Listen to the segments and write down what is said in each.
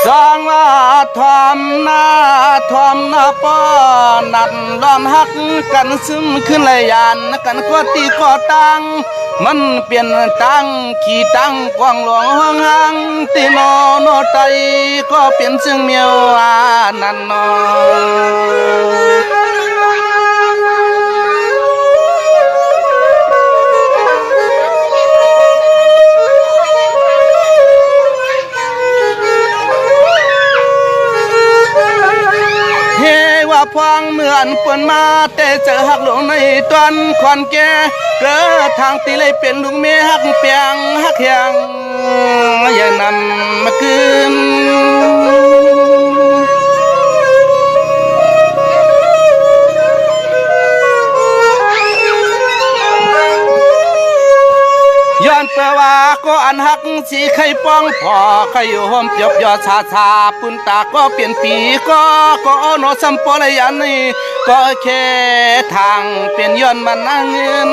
สองว่าทอมหน้าทอมหน้าป้อนัดล้อมหักกันซึมขึ้นเลยยานกันก็ตีก็ตังมันเปลี่ยนตังขี่ตังกวางหลวงห้องหังตีโนโนไตก็เปลี่ยนซึ่งเมียวนันนอพองเหมือนเปิ่นมาแต่เจอหักหลงในตอนคอนแก่เกิดทางตีเลยเป็นลุงเมียหักเปียงหักเฮียงอย่านำมาคืนย้อนเปว่าก็อันหักสีไข่ป้องพอไข่อยู่ห่มเปียบยอดชาชาปุนตาก็เปลี่ยนปีก็โนสัมปอลยันนี่ก็แค่ทางเปลี่ยนย้อนมันนั่งเงิน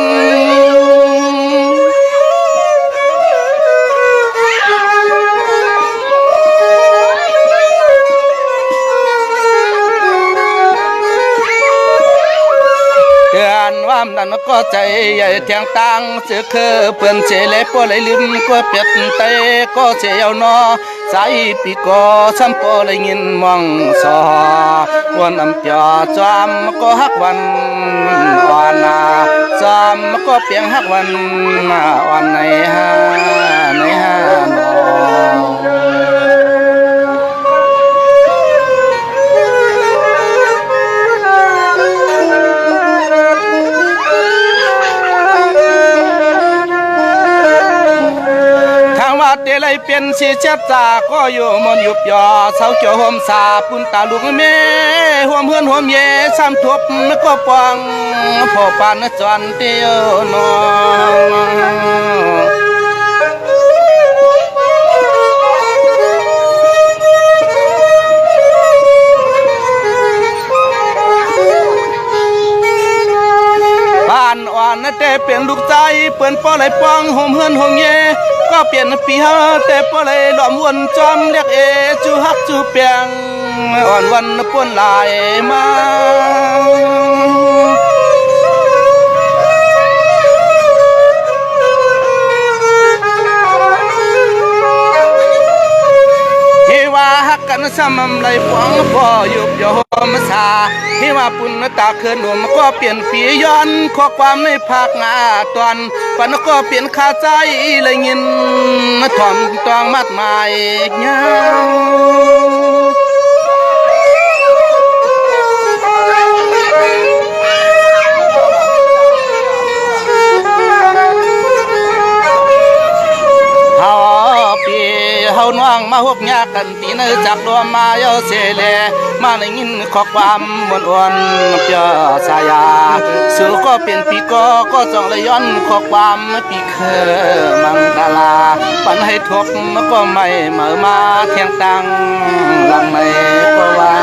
ว่ามันก็ใจใหญ่เทียงตังเสือคือเพื่อนเจเลยปเลยลืมก็เปียดเตก็เจียวนอสายปีก็ซ้ำปอเลยยินมองสอวันอำเปียจอมก็ฮักวันวันนาจอมก็เปียงฮักวันวันในฮานอเดลัยเป็นสีเช็ดตาก็อยู่มันยุบยอเสาเกี่ยวห่มสาปุ่นตาลูกเมห่วมเพื่อนห่วมเย่ซ้ำทบก็ปองพอปานจวนเตียวนบ้านอ่อนนะแต่เป็นลูกใจเปิ้นป้อไหลปองห่มเพื่อนห่วมเย่ก็เปลี่ยนปีฮะแต่ปเลยหลอมวนจอมเรียกจูฮักจูเปียงอ่อนวันปนลายมาเฮว่าฮักกันซ้ำไรฟองพอยุบยอมสาเฮว่าปุ่นตาเขินหนุ่มก็เปลี่ยนปีย้อนข้อความในภาคงาตอนปันก็เปลี่ยนคาใจเลยยินถ่อมตองมัดหมายเงาเฮาน้องมาฮบยากันตีนจากดวมาเยาเสเลมาในยินข้อความบนอ่อนเปียสายาสู่ก็เป็นปีก็จ้องเลยย้อนข้อความปีเคมังกาลาปันให้ทบก็ไม่เหมือมาเทียงตังหลังในก็ว่า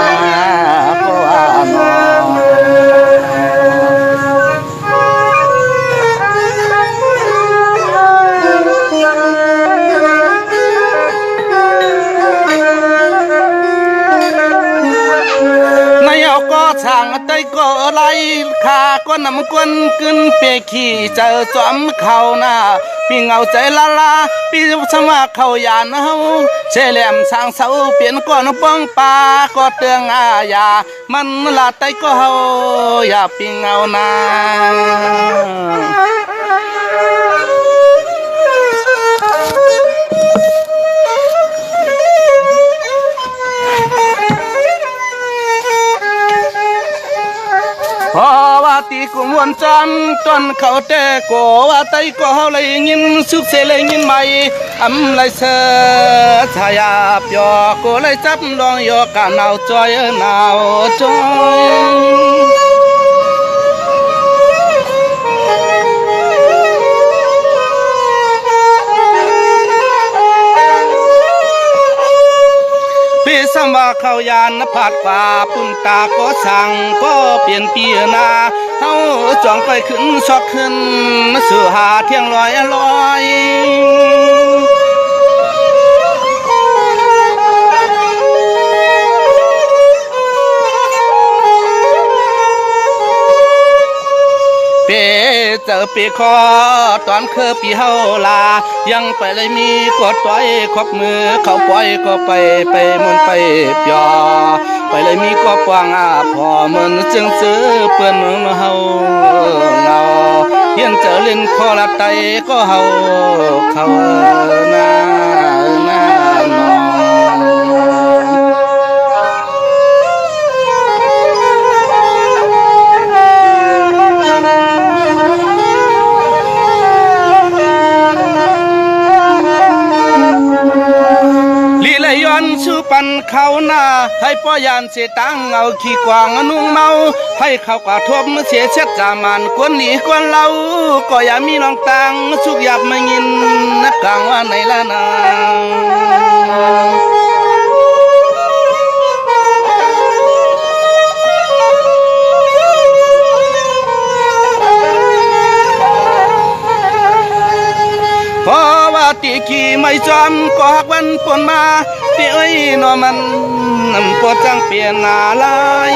นอก็ช่างไตก็ไล่ขาก็นำกวนขึ้นเปียขี้เจอจอมเขาหน้าปีเงาใจลาปีสมาเขายานเฮาเชลมสร้างเสาเปลี่ยนก้อนป้องปลาก็เตืองอาญามันลาไตก็เฮาอย่าปีเงาหน้าพอว่าตีกุมวนจำต้นเขาแต่โกว่าไตก็เฮาเลยยินสุกเสเลยยินใหม่อำเลยเสชายาปยอก็เลยจับดองยอกะหนาวจอยหนาวจอยสมว่าเขายานผาดกว่าปุ่นตาก็สั่งก็เปลี่ยนปีนาเฮาจ้องไปขึ้นชอกขึ้นสู่หาเที่ยงลอย เจอปีคอตอนเคอปีเฮาลายังไปเลยมีกดต่อยคบมือเขาปล่อยก็ไปมุนไปเปียไปเลยมีก็ปวางพอมันจึงซื้อเปิ้นมาเฮาเงาเฮียนเจอเล่นคอละไตก็เฮาเขาหน้าหน้านอนย้อนชูปันเขาหน้าให้ป้อยานเสียตังเอาขี้กวางนุ่งเมาให้เขากระทบเสียเช็ดจามันกวนหนีกวนเราก็อย่ามีลองตังสุกหยับไม่ยินนักกลางว่าในละนาเพราะว่าตีขี้ไม่จอมก็หักวันปนมาตีเอ้ยนอมันนำปวดจังเปลี่ยนหน้าลาย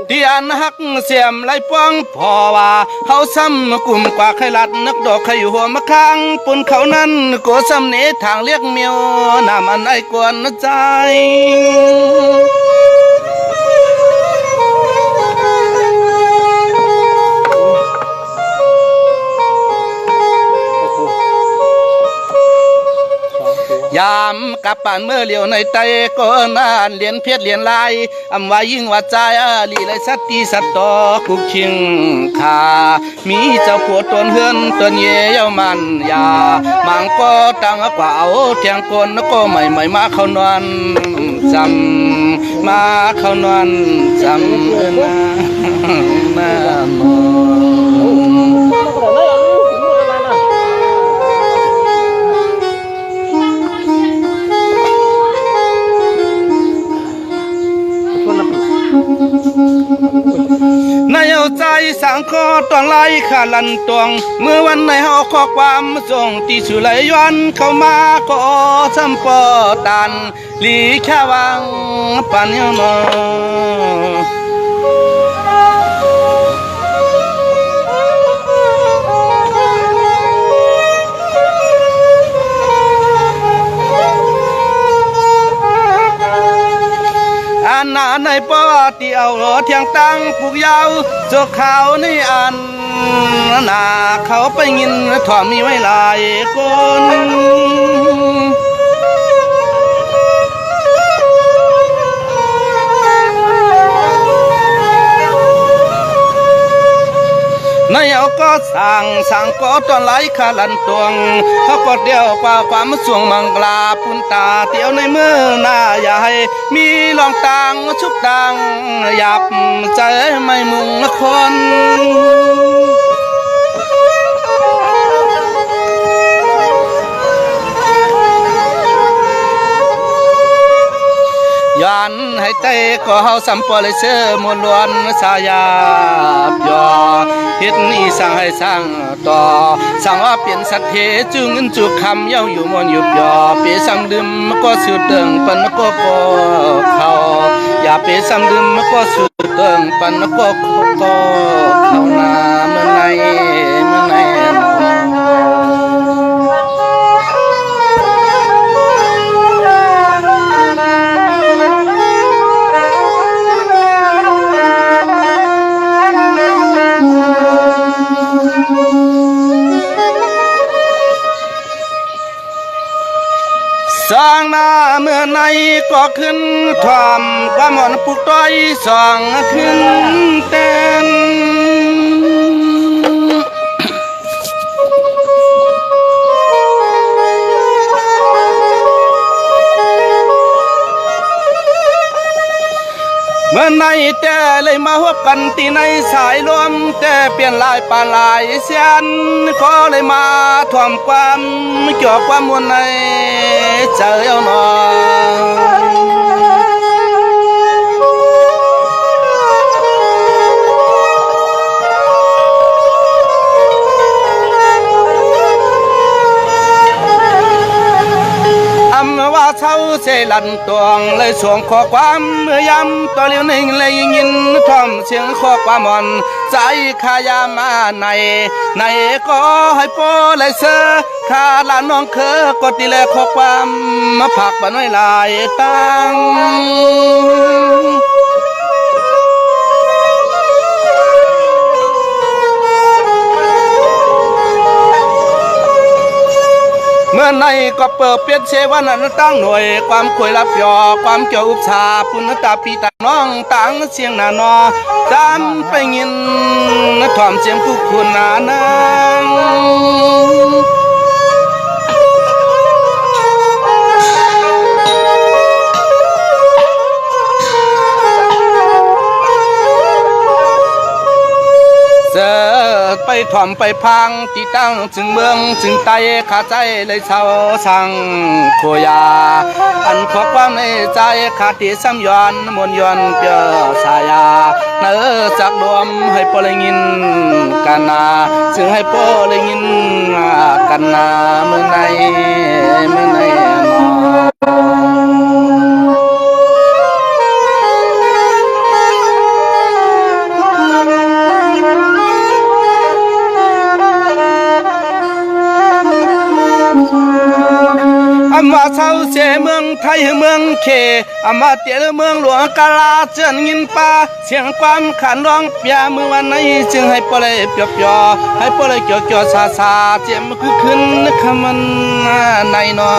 ที่อันหักเสียมไหลป้องพอว่าเขาซ้ำกลุ่มกว่าใครลัดนักดอกใครอยู่หัวมะข้างปุ่นเขานั้นก็ซ้ำเนทางเรียกเมียวน้ามันไอ้กวนใจยามกับป่านเมื่อเลี้ยวในไตก็นานเลียนเพียรเลียนลายอำว่ายิ่งว่าใจลีไรสัตตีสัตตอกุกชิงขามีเจ้าผัวตนเฮือนตนเย่เย้ามันยามังก็ตังกว่าเอาเทียงคนก็ใหม่มาเข้านอนจำมาเข้านอนจำนะนายเอาใจสังคอตอนไล่ขาลันตวงเมื่อวันในเฮาขอความส่งที่สุไหลย้อนเข้ามาก็ซ้ำปอตันหลีแค่วังปันยนอหน้าในป้อที่เอาเทียงตั้งปลูกยาวโจกขาวในอันหน้าเขาไปยินถอมมีไว้หลายคนนายเอาก็สั่งก็ตอนไหลขาลันตวงเขาก็เดียวกว่าความสวงมังกลาปุนตาเตียวในมือหน้าอย่าให้มีลองตังชุกตังหยับใจไม่มุงละคนย้อนให้เตก็เฮาสัมปอเลยเชื่อมวลล้วนสายาบยอเฮ็ดนี่สั่งให้สร้างต่อสั่งว่าเปลี่ยนสัตเทจึงเงินจุกคำเย้าอยู่มวนอยู่ยอเปซ้ำดื่มก็สืบเติงปันก็เขาอย่าเปซ้ำดื่มก็สืบเติงปันก็เขานาเมื่อไงสร้างมาเมื่อในก็ขึ้นทอมความหมอนปลุกต้อยสองขึ้นเต้น เมื่อในแต่เลยมาหัวกันที่ในสายลมแต่เปลี่ยนลายป่าลายเสียนขอเลยมาถ่วมความเกี่ยวความมวลในใจเอาหนอ เสลันตวงเลยส่งข้อความเมื่อยำตัวเลี้ยวหนึ่งเลยยินทอมเสียงข้อความอ่อนใจขายามาในก็ให้โปเลยเสอข้าลาน้องเคอกดตีแลข้อความมาผักบันไว้ลายตั้งเมื่อในก็เปิดเปลี่ยนเชวันนั้นตั้งหน่วยความคุยรับยอความเกี่ยวอุปชาปุณตาปีตาน้องตั้งเสียงนานอจำไปยินถ่อมเสียงผู้คุณนานังไปถ่อมไปพังที่ตั้งจึงเมืองจึงไตขาใจเลยเศร้าสั่งโคยาอันขอความในใจขาดที่ซ้ำย้อนมนย้อนเปียสายาเนื้อจากดวมให้ปลงินกันนาจึงให้ปลงินกันนาเมื่อในว่าเศร้าเสเมืองไทยเมืองเคมาเตียเมืองหลวงกาลาเจือนยินป่าเสียงความขันร้องเปียเมื่อวันนี้จึงให้ปลายเปียบยอให้ปลายเกี่ยวเกี่ยวซาเจ็บคือขึ้นคำมันในนอ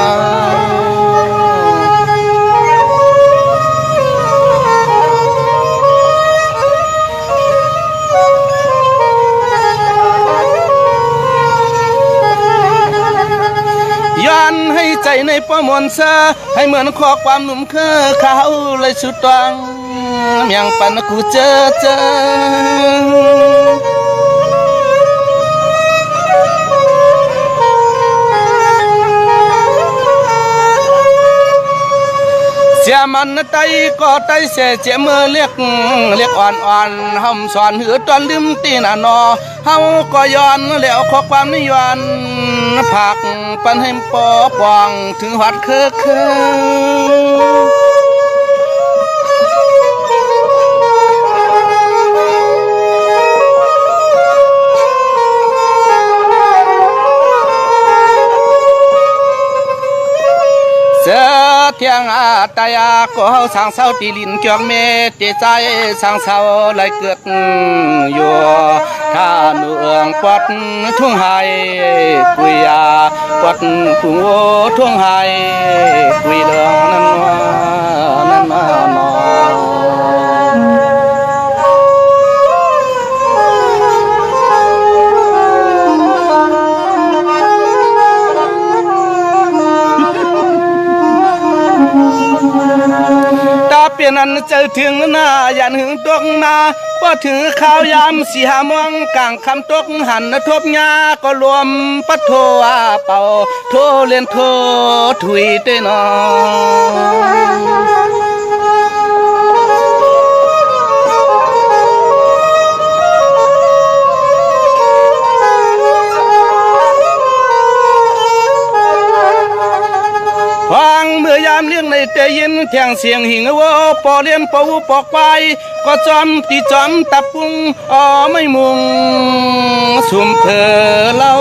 ย้อนให้ใจในประมวลเสอให้เหมือนข้อความหนุ่มเคอเขาเลยสุดตังเมียงปันกูเจอเสียมันไตก็ไตเสียเจเมื่อเรียกอ่อนห้ำสอนหือตอนลืมตีนานอเฮาก็ย้อนแล้วข้อความไม่ย้อนผักปันให้ปอปองถึงหัดคือเสือเทียงอาตายาก็เฮาสางเศร้าตีลินเกี่ยวเมตใจสางเศร้าไหลเกิดอยู่ท่าเนืองปอดทุ่งไห้กุยยาปอดผู้โง่ทุ่งไห้กุยเรืองนั่นนอเปลี่ยนอันเจอถึงหน้ายันหึงตกนาพอถึงข้าวยามสีหามองกลางคำตกหันทบยาก็รวมปัดโทอาเป่าโทเลียนโทถุยเตนอฟังเมื่อยามเลี้ยงในเตยินแทงเสียงหิงว่าปอเลี้ยนปอวูปอกไปก็จอมตีจอมตับปุงไม่มุงสุ่มเพอเล่า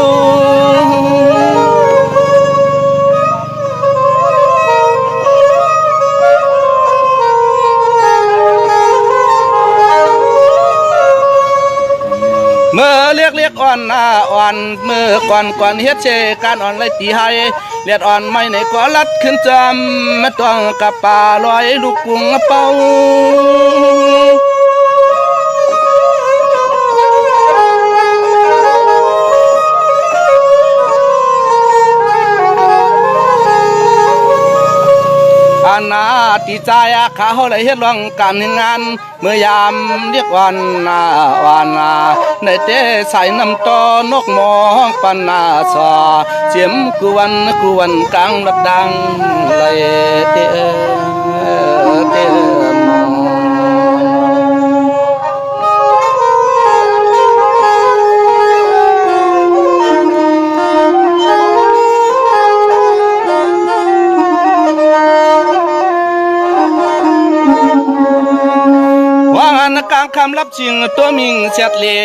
เมื่อเรียกอ่อนอ่อนเมื่อก่อนเฮ็ดเชการอ่อนไรตีให้เลียดอ่อนไม่ในก็ลัดขึ้นจำไม่ต้องกับป่าลอยลูกกุ้งเป่าอาณาติใจข้าเลยเฮ็ดร้องการงานเมื่อยามเรียกวันในเตใส่น้ำตอนกมองปันนาสอเสียมกวนกลางระดังเลยเต รับจริงตัวมิงเสียดเล่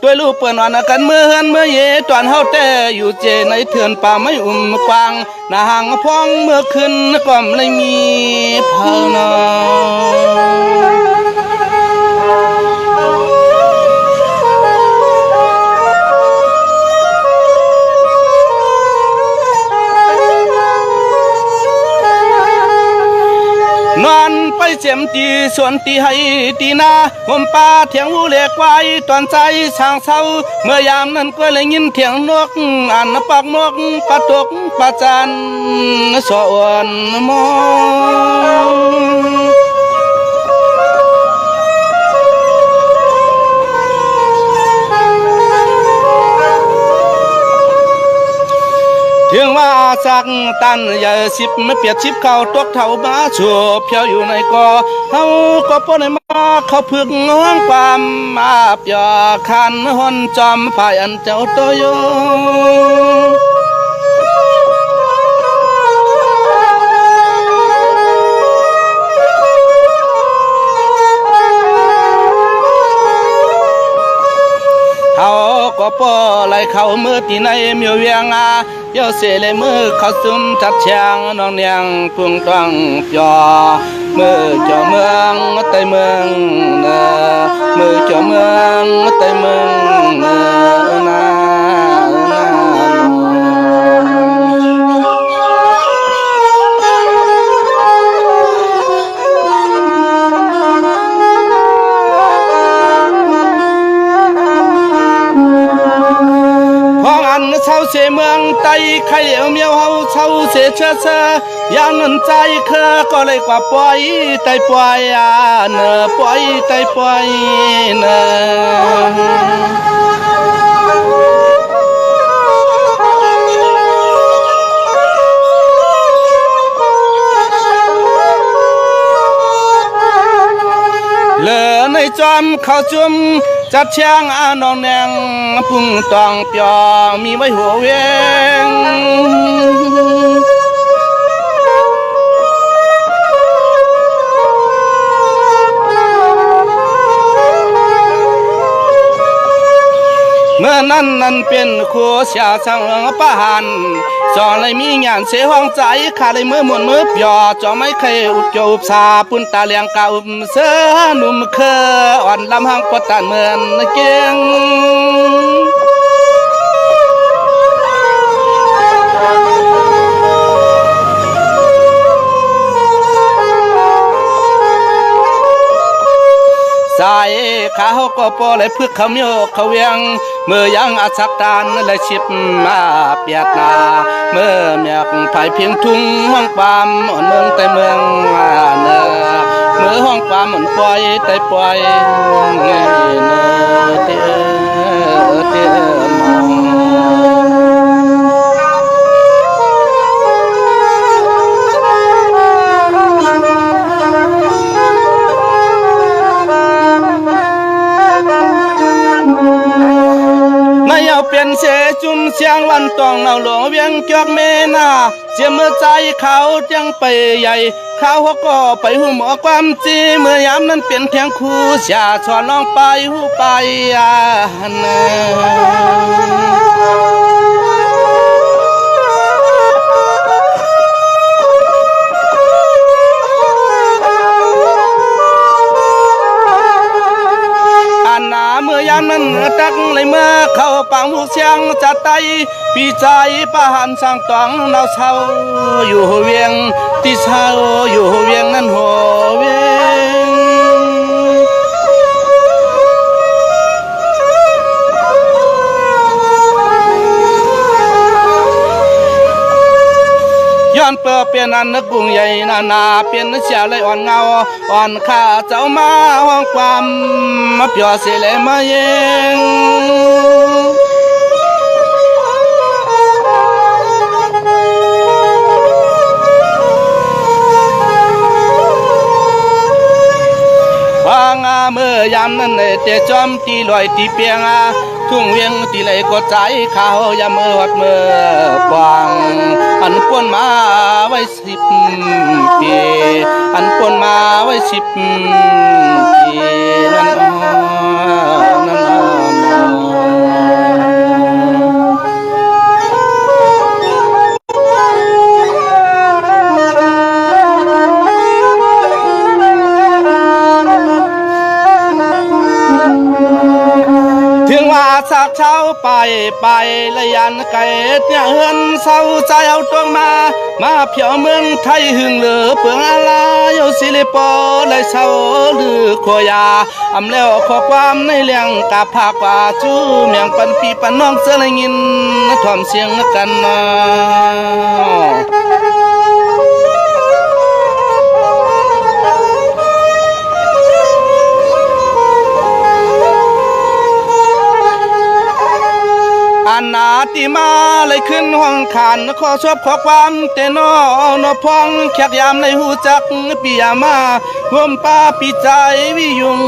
ด้วยลูกเปิ้นวันกันเมื่อเฮือนเมื่อเยตอนเฮาแต่อยู่เจในเถื่อนป่าไม่กวางหน้าหางพ้องเมื่อขึ้นก็ไม่มีเพิ่นนอนไปเจ็มตีส่วนตีให้ตีนาห่มป่าเถียงหูเล็กไว้ตอนใจช่างเศร้าเมื่อยามนั้นก็เลยยินเถียงนกอันปากนกปะตกปะจันสวนมองถึงว่าสักตันอย่าสิบไม่เปียดชิบเข้าตกเท่าบ้าชัวเพียวอยู่ในกอเฮาก็ป้นมาเขาพึกง้องความมาเปียคันหนจอมภายอันเจ้าโตโยเขาก็ป้อไหลเข้ามือที่ในเมียวเวียงเยาเสเลยมือเขาซุ่มจัดเชียงน้องเนียงพุ่งต้องปยอมือเจ้าเมืองใต้เมืองเนอมือเจ้าเมืองใต้เมืองเนอนาเช่าเสเมืองไต้ใครเหลียวเมียวเฮาเช่าเสเชื่อเชื่อยางนั้นใจเคอก็เลยกว่าปล่อยไต้ปล่อยเนอปล่อยไต้ปล่อยเนอเหลือในจอมเขาจุ่มจัดเชียงน้องแนงพุ่งตองเปียมีไว้หัวเวงเมื่อนั้นเป็นขัวเสียสังปะหันจอเลยมีงานเสียห้องใจขาเลยมือหมุนมือเปียจอไม่เคยอุบโจบสาปุ่นตาเลียงกาอุบเสือหนุ่มเคออ่อนลำหังปดตานเหมือนเกียงสายขาเขาก็ปอเลยพึกเขาเมียวเขาเวียงเมื่อยังอาศักตานเลยชิบมาเปียดนาเมื่อเมียกไผ่เพียงทุ่งห้องความอ่อนเมืองแต่เมืองเนอเมื่อห้องความอ่อนปล่อยแต่ปล่อยเงยเนอเตี้ยมองเปลี่ยนเสจุ่มเสียงวันตองเราหลวงเวียงเกือกเมนาเจียมเมื่อใจเขาจังไปใหญ่เขาก็ไปหูหมอความจีเมื่อยามนั้นเปลี่ยนเพียงคู่เสียชอนลองไปหูไปเนเมื่อยามนั้นตักเลยเมื่อเข้าปังหูเสียงจัดไตพี่ใจป้าหันสร้างตองเราเศร้าอยู่เวียงที่เศร้าอยู่เวียงนั้นหัวเวียงย้อนเปิดเปลี่ยนอันนึกบุงใหญ่นาเปลี่ยนเสียเลยอ่อนเงาอ่อนข้าเจ้ามาห้องความมาเปียเสียเลยมาเย็งวางเมื่อยามนั้นเตะจอมตีลอยตีเปียง ทุ่งเวียงตีไหลก็ใจข้าวยามเมื่อวัดเมื่อปางอันป่วนมาไว้10 ปีอันป่วนมาไว้10 ปีนั่นนั่นถึงว่าสักเช้าไปละยันไก่เนี่ยเฮือนเศร้าใจเอาตัวมาเพียวเมืองไทยหึงเหลือเปลืองอะไรเอาสิริปอเลยเศร้าหรือขอยาอำแล้วขอความในเรื่องกาภาคว่าจู้เมียงปันปีปันน้องเจริญยินถ่อมเสียงกันนะอันนาติมาเลยขึ้นห้องขานขอชอบขอความเตนอนอพองแขกยามในหูจักปียามาห่มป้าปีใจวิยุง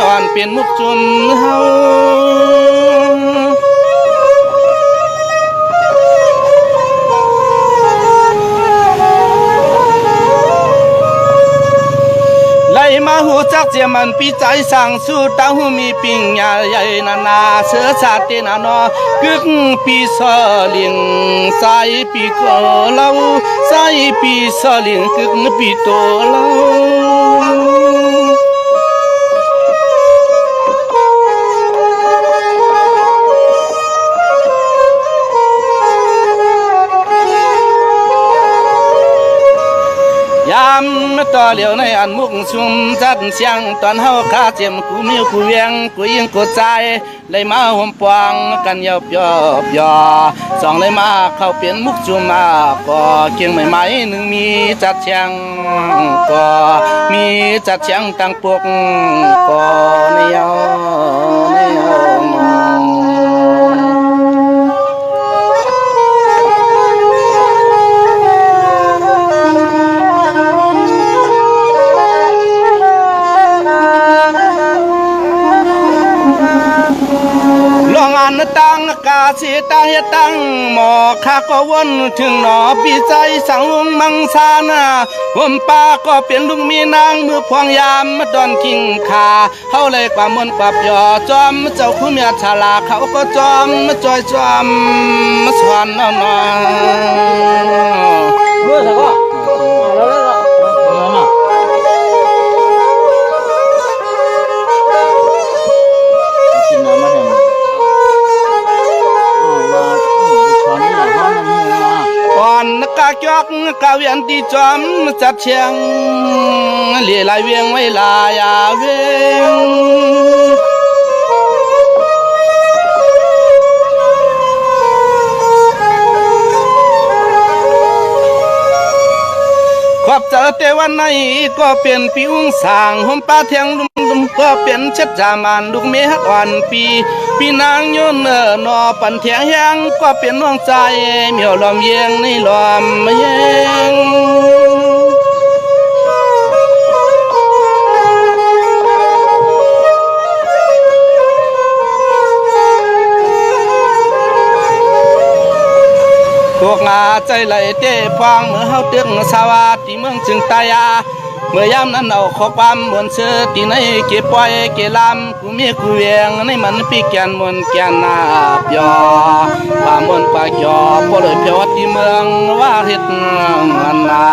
อ่อนเป็นมุกจุมเฮาไล่มาหูจักเจียมันปีใจสั่งสู้ตาหูมีปิงใหญ่นานาเสือชาตินานอกึกปีสลิงใส่ปีก็เล่าใส่ปีสลิงกึกปีโตเล่ายามต่อเหลียวในอันมุกชุมจัดเสียงตอนเฮาคาเจียมกูมิวกูเวียงกูยิงกูใจเลยมาห่มปวงกันยอบยอสองเลยมาเข้าเปลี่ยนมุกชุมมาก็เกียงใหม่หนึ่งมีจัดเชียงก็มีจัดเชียงตั้งปกก็เนียวตั้งกาสีตั้งเฮตั้งหมอข้าก็วนถึงหนอปีใจสังลุงมังสานาผมป้าก็เป็นลุงมีนางมือพวงยามมาดอนกิ่งขาเขาเลยกว่ามนกว่าหยอจอมเจ้าคุณเมียชาลาเขาก็จอมมาจอยจอมมาสวนนอนเมื่อสักก็กะจอกกะเวียนตีจอมจัดเชียงเลียลายเวียงไว้ลายาเวียงขอบเจอเตวันไหนก็เปลี่ยนผิวสางห่มป้าเทียงลุมก็เปลี่ยนเช็ดจามานลูกเมียอ่อนปีนางโยนนอปันเทียงแหงก็เปลี่ยนน้องใจเมียวลอมเยียงในลอมเยียงพวกงาใจไหลเต้พวงเมื่อเฮาตึกสวัสดีเมืองจึงตายาเมื่อยามนั้นเอาขอความเหมือนเสือที่ในเก็บปล่อยเกลำกูมีกูเวียงในมันปีแกนมนแกนนาบยอป่ามนปากยอพอเลยเพียวที่เมืองว่าเฮ็ดนันนา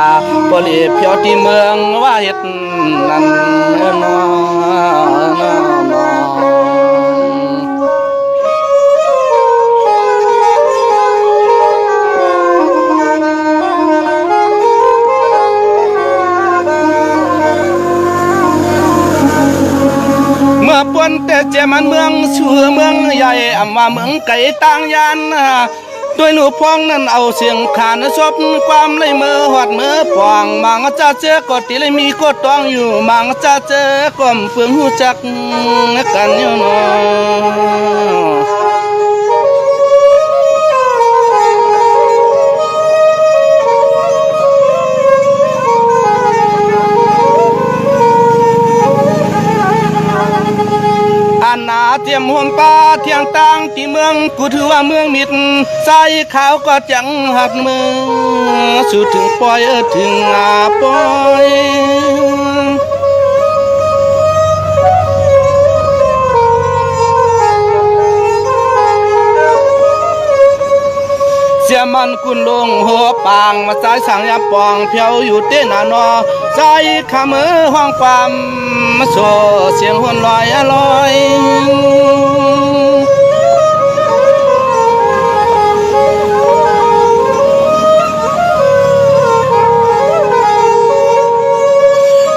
พอเลยเพียวที่เมืองว่าเฮ็ดนันนอปวนแต่เจมันเมืองชื่อเมืองใหญ่อำว่าเมืองไก่ต่างยานด้วยหนูพองนั้นเอาเสียงขานซบความในมือหอดมือปองมังจะเจอกดที่เลยมีกดต้องอยู่มังจะเจอก้มเฟืองหูจักกันอยู่เนาะอัน านนาเทียมห่วงป่าเทียงต่างที่เมืองกูถือว่าเมืองมิตรสายขาวก็จังหักมือสู่ถึงปล่อยถึงปล่อยเสียมันกุนลงหัวปางมาสายสั่งยาปองเพียวอยู่เต้นนอใจขามือห้องความมาโซเสียงหุ่นลอยลอย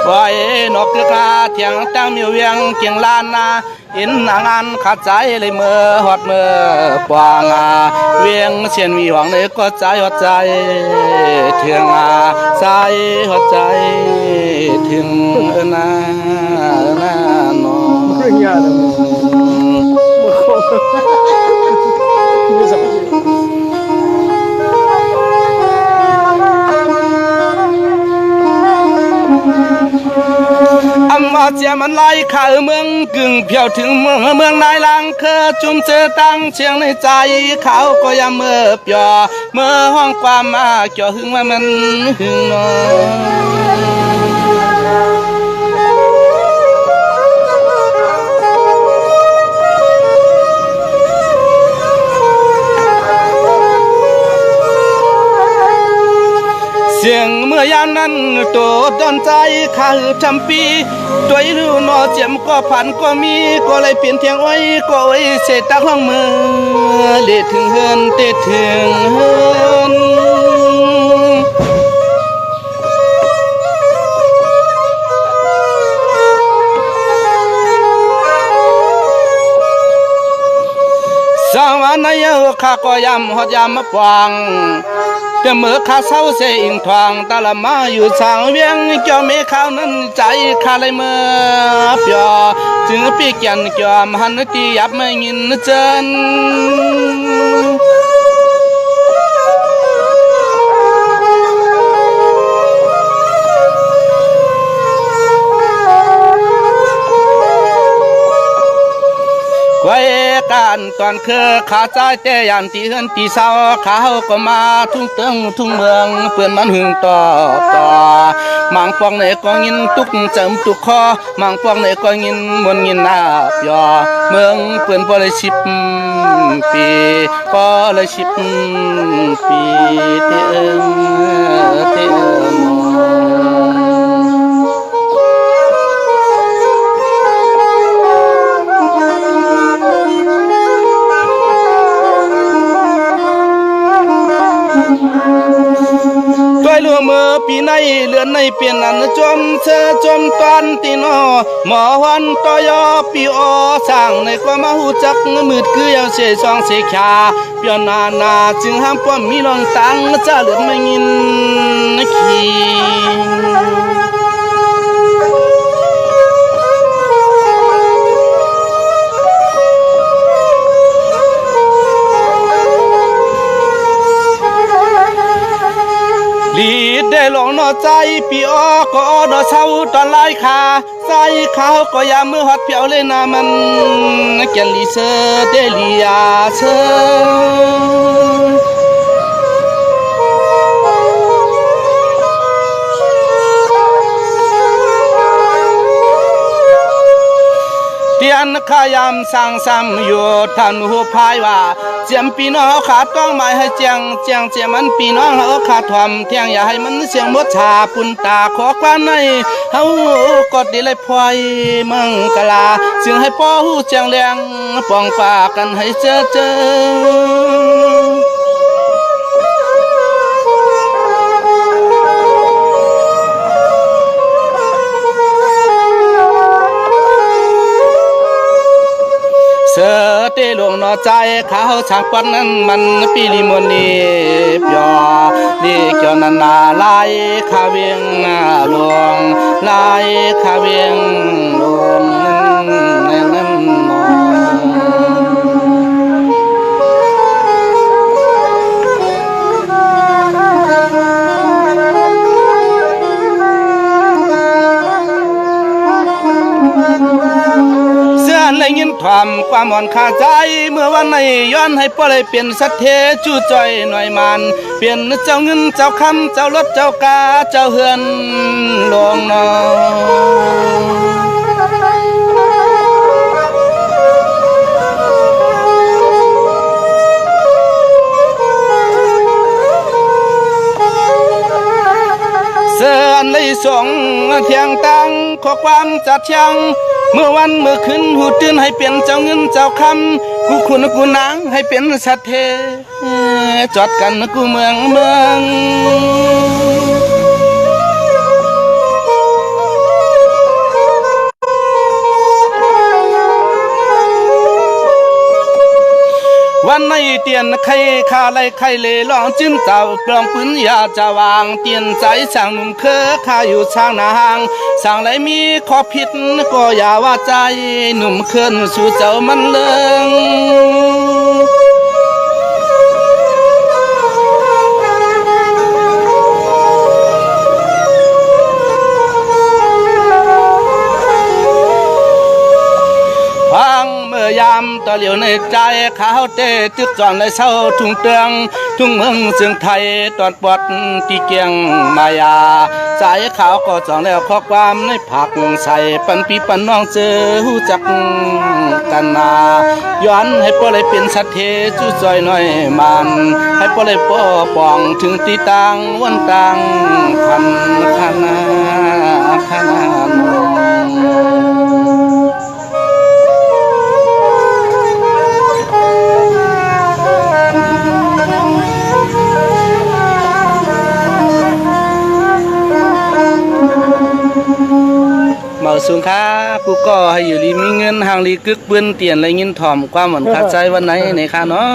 ว่านกกาเทียงตั้งมีเวียงเกียงลานนาอินนางอันขัดใจเลยเมื่อหอดเมื่อปวางเวียงเชียนมีหวังเลยก็ใจหอดใจถึงใจหอดใจถึงนาโนไม่ยากเลยมันคงไม่สบายอำมาเจียมันไล่ข่าเมืองกึ่งเพียวถึงเมืองนายลังเคอจุ่มเจอตั้งเชียงในใจเขาก็ยามเมื่อเปียเมื่อห้องความมาเกี่ยวหึงว่ามันหึงนอเสียงเมื่อยามนั้นโตดอนใจข้าทำปีตัวรู้นอเจียมก็ผ่านก็มีก็เลยเปลี่ยนเทียงไว้ก็ไว้เสตตาห้องมือเด็ดถึงเฮินเด็ดถึงเฮินสางวันนายข้าก็ยำหอดยำมาปางแต่เมื่อข้าเศร้าเสียอิงทองตาละมาอยู่สางเวียงเกี่ยวเมข้าวนั้นใจข้าเลยเมื่อเปียจึงปีเกียนเกี่ยวมหันตียับไม่ยินเจนไว้การตอนคือขาใจแต่ยันตีเฮินตีเศร้าขาเขาก็มาทุ่งเติงทุ่งเมืองเปื่อนมันหึงต่อมังปองในก็ยินตุกเจิมตุกคอมังปองในก็ยินมวนยินนาบยอเมืองเปื่อนพอเลย10 ปีพอเลย10 ปีเตเอิงเตเอิงลัวเมื่อปีในเลือนในเปลี่ยนนันจมเธอจมตอนตีนอหมอวันต่อยอปีอสร้างในความมาหูจักมืดคือเอาเสซองเสขาเปียนาจึงห้ามป้อมมีลองตังจะเหลือไม่ยินขี้ลีดได้หลงนอใจปีออก็ดอเศร้าตอนไล่ขาใจเขาก็ยามมือฮอดเพียวเลยนามันแกนลีเซอเดลียาเซเตียนขายามสั่งซ้ำอยู่ทันหัวพายว่าเจียมปีน้องขาดต้องหมายให้เจียงเจียมันปีน้องเขาขาดทอมเที่ยงอย่าให้มันเสียงมดชาปุ่นตาขอความในเฮากดดีเลยพลอยมังกะลาจึงให้พ่อหูเจียงแรงป้องปากันให้เจอเสือเตลวงนอใจเขาช่างปันนั้นมันปีลิมนีเปียดีเกี่ยวนันนาลายขาเวียงหลวงลายขาเวียงหลวงนั่นนอ ใน เลยยินความความอ่อนคาใจเมื่อวันในย้อนให้ป้อเลยเปลี่ยนสัตเทจู่จอยหน่อยมันเปลี่ยนเจ้าเงินเจ้าคำเจ้ารถเจ้ากาเจ้าเฮือนลงนอเสือในสงเทียงตังขอความจัดเชียงเมื่อวันเมื่อคืนหูตื่นให้เปลี่ยนเจ้าเงินเจ้าคำกูคุณกูนางให้เป็นสัตเทจอดกันกูเมืองวันในเตียนใครข้าไรใครเลยลองจิ้นเจ้าปลองปืนยาจะวางเตียนใจสั่งหนุ่มเคอข้าอยู่ช่างนางสั่งไรมีขอผิดก็อย่าว่าใจหนุ่มเคลื่อนสู่เจ้ามันเลิงฟังเมื่อยามต่อเหลียวในใจข้าวเตจึกจอนเลยเศร้าทุ่งเตืองทุ่งเมืองเสียงไทยตอนปอดตีเกียงมายาสายขาวก็จองแล้วข้อความในผักใส่ปันปีปันน้องเจอหูจักกันนาย้อนให้ป้อเลยเป็นสัตเทจู่ซอยหน่อยมันให้ป้อเลยป้อปองถึงตีตังวันตังพันคณาคณาเมาสูงค้ากูก็ให้อยู่ลีมีเงินหางลีกึกเปื้อนเตียนไรเงินถ่อมความหวั่นคาใจวันไหนในข้าเนาะ